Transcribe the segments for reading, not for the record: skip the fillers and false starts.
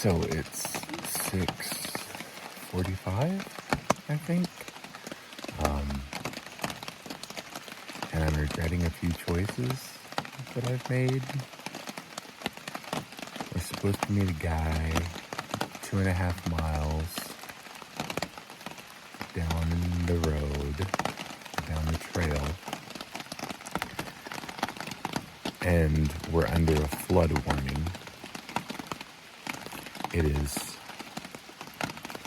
So it's 6:45, I think. And I'm regretting a few choices that I've made. We're supposed to meet a guy 2.5 miles down the road, down the trail. And we're under a flood warning. It is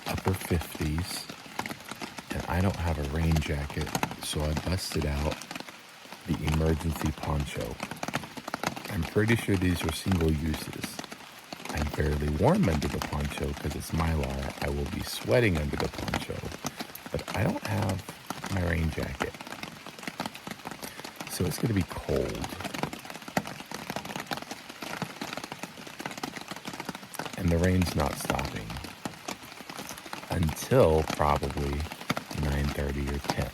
upper 50s, and I don't have a rain jacket, so I busted out the emergency poncho. I'm pretty sure these are single uses. I'm fairly warm under the poncho because it's Mylar. I will be sweating under the poncho, but I don't have my rain jacket. So it's going to be cold. And the rain's not stopping until probably 9:30 or 10,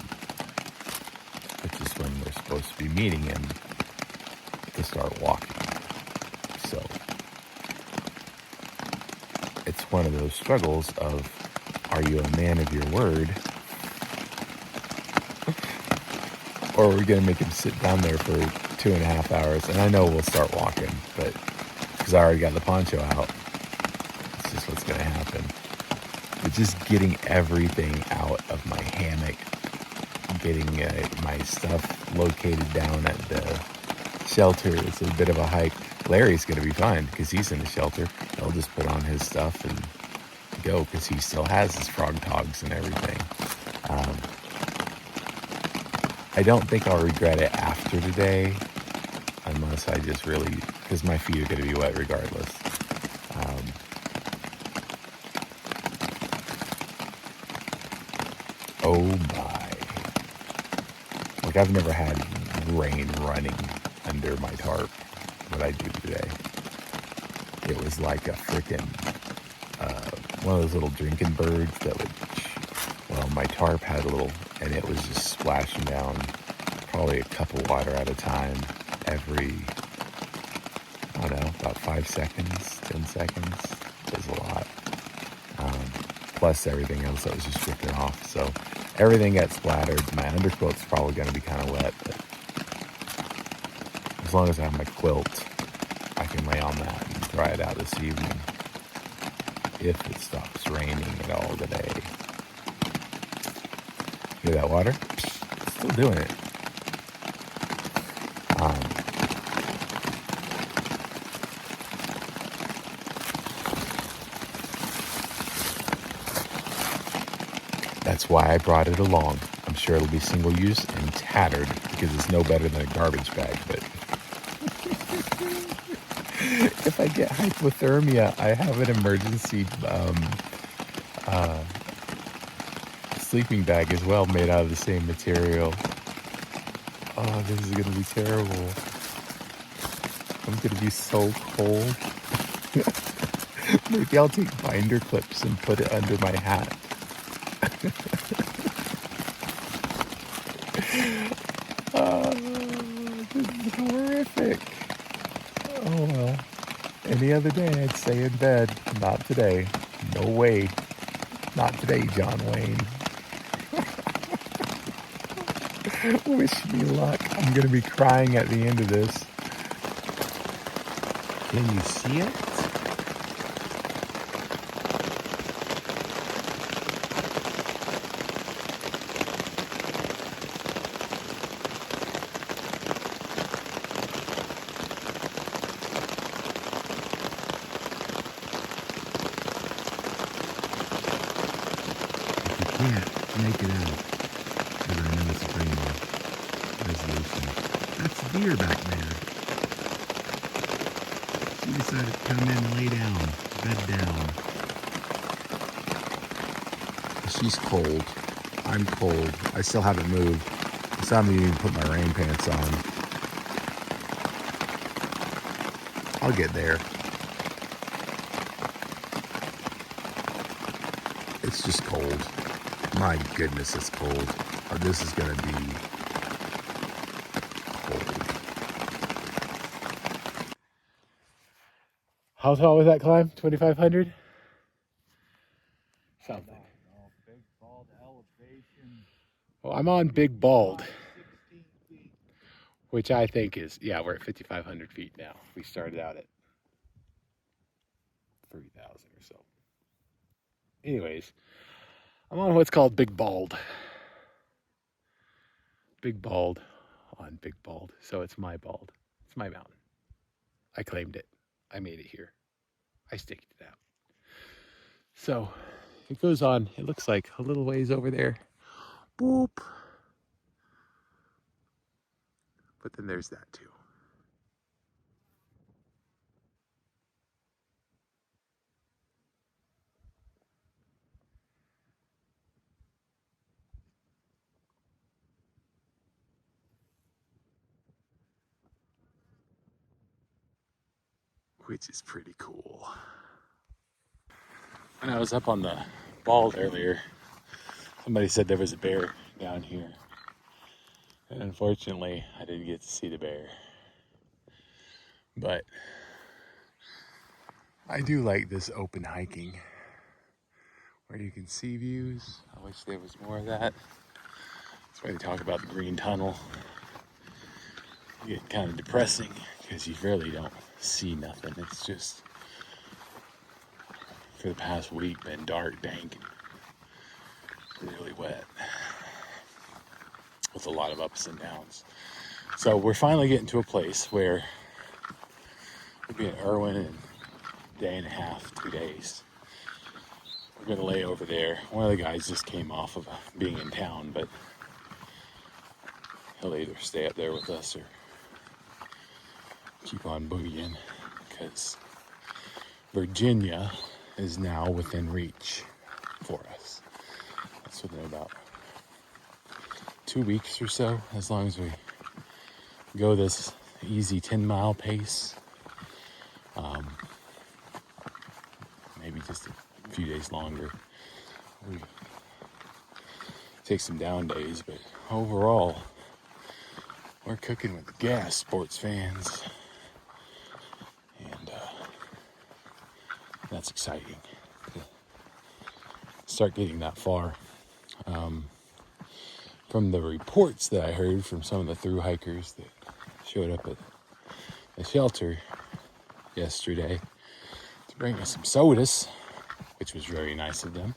which is when we're supposed to be meeting him to start walking. So it's one of those struggles of, are you a man of your word? Or are we going to make him sit down there for 2.5 hours? And I know we'll start walking, but because I already got the poncho out, it's just what's going to happen. But just getting everything out of my hammock, getting my stuff located down at the shelter is a bit of a hike. Larry's going to be fine because he's in the shelter. He'll just put on his stuff and go because he still has his frog togs and everything. I don't think I'll regret it after today, unless I just really, because my feet are going to be wet regardless. Oh my. Like, I've never had rain running under my tarp, what I do today. It was like a freaking, one of those little drinking birds that would, well, my tarp had a little, and it was just splashing down probably a cup of water at a time every, I don't know, about 5 seconds, 10 seconds. It was a lot. Plus everything else that was just dripping off. So everything got splattered. My underquilt's probably going to be kind of wet, but as long as I have my quilt, I can lay on that and dry it out this evening. If it stops raining at all today. Hear that water? It's still doing it. That's why I brought it along. I'm sure it'll be single use and tattered because it's no better than a garbage bag, but if I get hypothermia, I have an emergency sleeping bag as well, made out of the same material. Oh, this is going to be terrible. I'm going to be so cold. Maybe I'll take binder clips and put it under my hat. Oh, this is horrific. Oh well. Any other day I'd stay in bed. Not today. No way. Not today, John Wayne. Wish me luck. I'm going to be crying at the end of this. Can you see it? Can't make it out because I know it's a brain resolution. That's deer back there. She decided to come in and lay down, bed down. She's cold. I'm cold. I still haven't moved. I still haven't even put my rain pants on. I'll get there. It's just cold. My goodness, it's cold. Oh, this is going to be cold. How tall was that climb? 2,500? Something. Big bald elevation. Well, I'm on Big Bald, 16 feet. which I think is, yeah, we're at 5,500 feet now. We started out at 3,000 or so. Anyways, I'm on what's called Big Bald. Big Bald on Big Bald. So it's my bald. It's my mountain. I claimed it. I made it here. I staked it out. So it goes on, it looks like a little ways over there. Boop. But then there's that too. Which is pretty cool. When I was up on the bald earlier, somebody said there was a bear down here. And unfortunately, I didn't get to see the bear. But I do like this open hiking where you can see views. I wish there was more of that. That's why they talk about the green tunnel. You get kind of depressing because you really don't see nothing. It's just, for the past week, been dark, dank, and really wet with a lot of ups and downs. So we're finally getting to a place where we'll be in Irwin in a day and a half, 2 days. We're going to lay over there. One of the guys just came off of being in town, but he'll either stay up there with us or keep on boogieing, because Virginia is now within reach for us. That's within about 2 weeks or so, as long as we go this easy 10-mile pace. Maybe just a few days longer. We take some down days, but overall, we're cooking with gas, sports fans. And that's exciting to start getting that far. From the reports that I heard from some of the thru hikers that showed up at the shelter yesterday to bring us some sodas, which was very nice of them.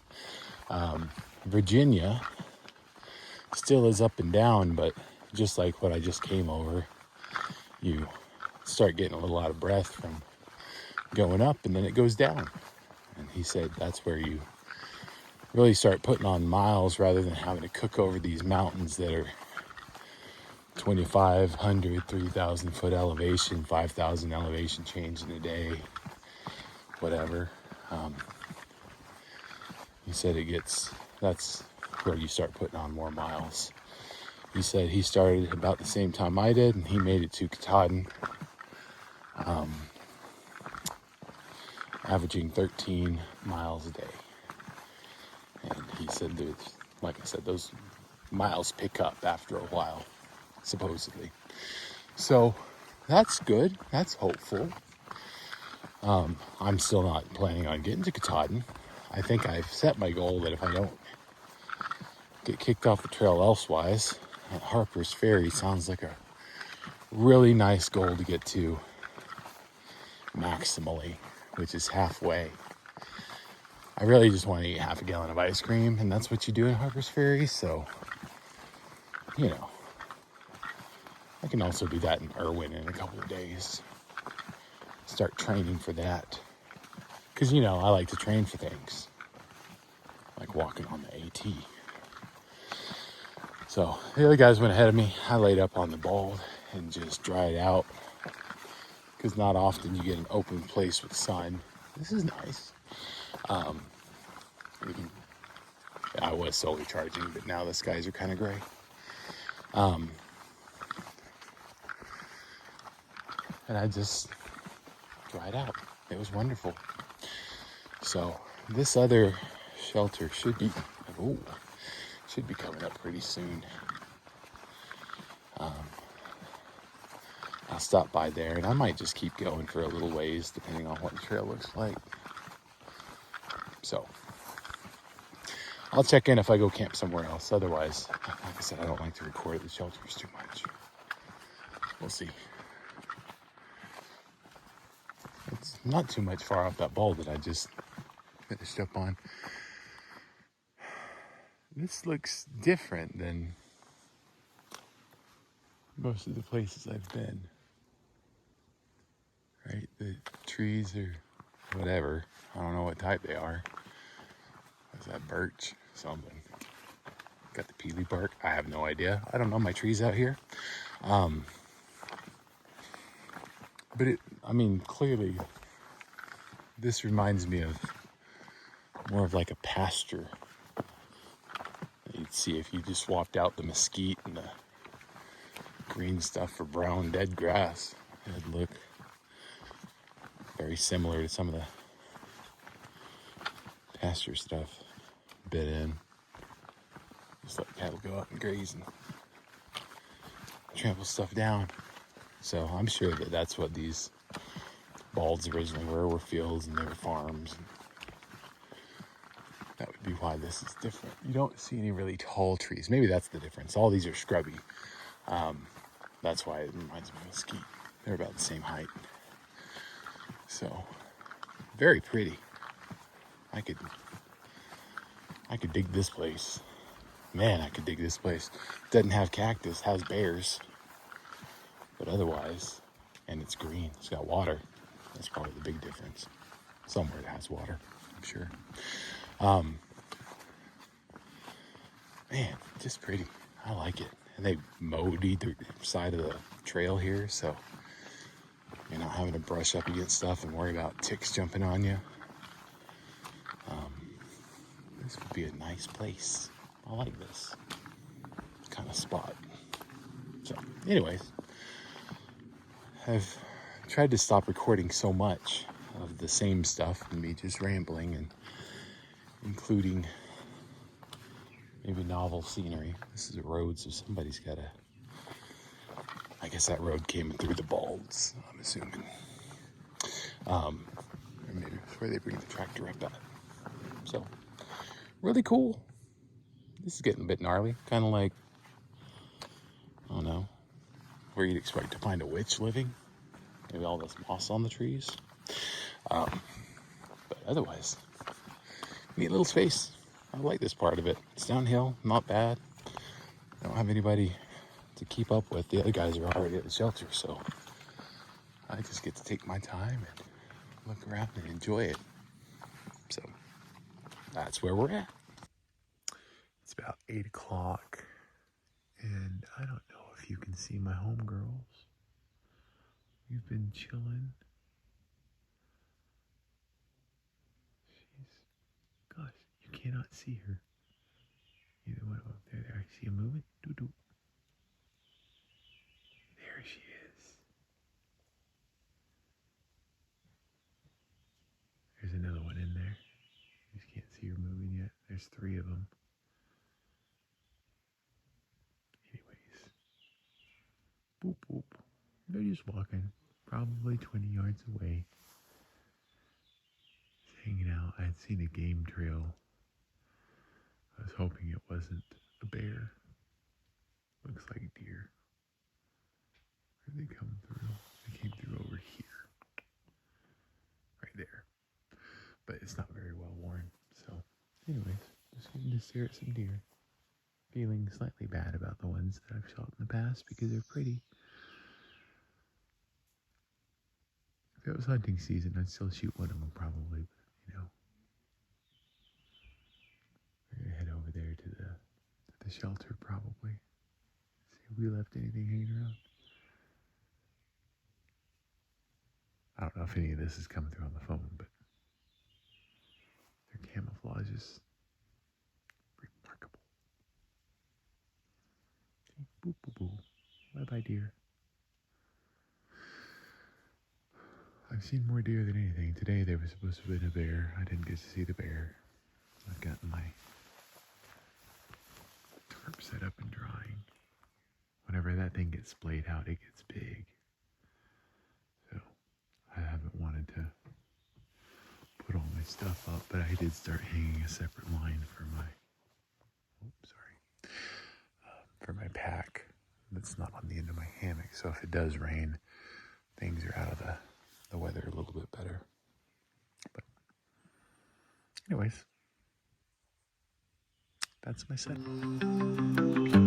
Virginia still is up and down, but just like what I just came over, you start getting a little out of breath from going up, and then it goes down. And he said that's where you really start putting on miles rather than having to cook over these mountains that are 2,500, 3,000 foot elevation, 5,000 elevation change in a day, whatever. He said that's where you start putting on more miles. He said he started about the same time I did, and he made it to Katahdin, averaging 13 miles a day. And he said, like I said, those miles pick up after a while, supposedly. So that's good. That's hopeful. I'm still not planning on getting to Katahdin. I think I've set my goal that if I don't get kicked off the trail elsewise, Harper's Ferry sounds like a really nice goal to get to maximally, which is halfway. I really just want to eat half a gallon of ice cream, and that's what you do in Harper's Ferry, so, you know, I can also do that in Irwin in a couple of days. Start training for that. Because, you know, I like to train for things. Like walking on the AT. So, the other guys went ahead of me. I laid up on the bald and just dried out. Because not often you get an open place with sun. This is nice. I was solar charging, but now the skies are kind of gray. And I just dried out. It was wonderful. So this other shelter should be coming up pretty soon. I'll stop by there, and I might just keep going for a little ways, depending on what the trail looks like. So I'll check in if I go camp somewhere else. Otherwise, like I said, I don't like to record at the shelters too much. We'll see. It's not too much far off that bowl that I just finished up on. This looks different than most of the places I've been. Right? The trees are whatever. I don't know what type they are. Is that birch? Something. Got the peely bark. I have no idea. I don't know my trees out here. But clearly, this reminds me of more of like a pasture that you'd see if you just swapped out the mesquite and the green stuff for brown dead grass. It'd look very similar to some of the pasture stuff bit in. Just let cattle go out and graze and trample stuff down. So I'm sure that that's what these balds originally were fields, and they were farms. And that would be why this is different. You don't see any really tall trees. Maybe that's the difference. All these are scrubby. That's why it reminds me of mesquite. They're about the same height. So, very pretty. I could dig this place. Man, I could dig this place. Doesn't have cactus, has bears. But otherwise, and it's green, it's got water. That's probably the big difference. Somewhere it has water, I'm sure. Man, just pretty. I like it. And they mowed either side of the trail here, so you're not having to brush up against stuff and worry about ticks jumping on you. This would be a nice place. I like this kind of spot. So, anyways, I've tried to stop recording so much of the same stuff and me just rambling and including maybe novel scenery. This is a road, so somebody's got to... I guess that road came through the balds, I'm assuming. Or maybe it's where they bring the tractor up at. So, really cool. This is getting a bit gnarly. Kind of like, I don't know, where you'd expect to find a witch living. Maybe all this moss on the trees. But otherwise, neat little space. I like this part of it. It's downhill, not bad. I don't have anybody to keep up with. The other guys are already at the shelter, so I just get to take my time and look around and enjoy it. So that's where we're at. It's about 8 o'clock, and I don't know if you can see my homegirls. We've been chilling. Gosh, you cannot see her. Either one of them. There. I see him moving. Doo-doo. There she is. There's another one in there. You just can't see her moving yet. There's 3 of them. Anyways. Boop, boop. They're just walking. Probably 20 yards away. Just hanging out. I had seen a game trail. I was hoping it wasn't a bear. Looks like deer. Where did they come through? They came through over here. Right there. But it's not very well worn. So, anyways, just getting to stare at some deer. Feeling slightly bad about the ones that I've shot in the past because they're pretty. If it was hunting season, I'd still shoot one of them probably. But, you know, we're gonna head over there to the shelter probably. See if we left anything hanging around. I don't know if any of this is coming through on the phone, but their camouflage is remarkable. See? Boop, boop, boop. Bye-bye, deer. I've seen more deer than anything. Today there was supposed to have been a bear. I didn't get to see the bear. I've got my tarp set up and drying. Whenever that thing gets splayed out, it gets big. stuff up, but I did start hanging a separate line for my, for my pack that's not on the end of my hammock. So if it does rain, things are out of the weather a little bit better. But anyways, that's my set.